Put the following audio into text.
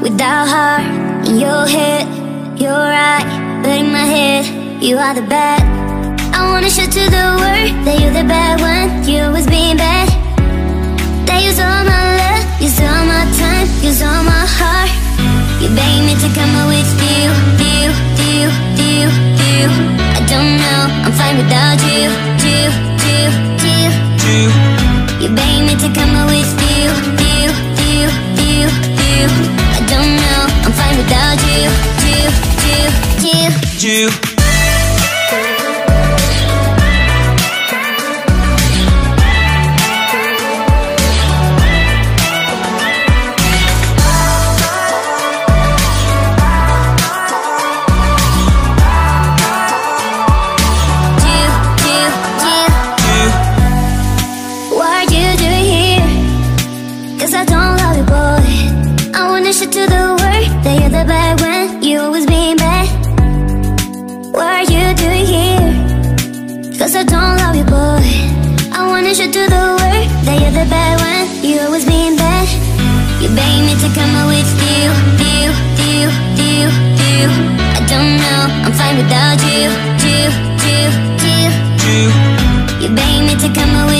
without heart. In your head, you're right, but in my head, you are the bad. I wanna show to the world that you're the bad one. You always being bad. That use all my love, use all my time, use all my heart. You beg me to come out with you. I don't know, I'm fine without you. You beg me to come out with you. I don't know, I'm fine without you. To the world that you're the bad one. You always being bad. What are you doing here? Cause I don't love you, boy. I wanna show to the world that you're the bad one. You always being bad. You beg me to come out with you. I don't know, I'm fine without you. You beg me to come out with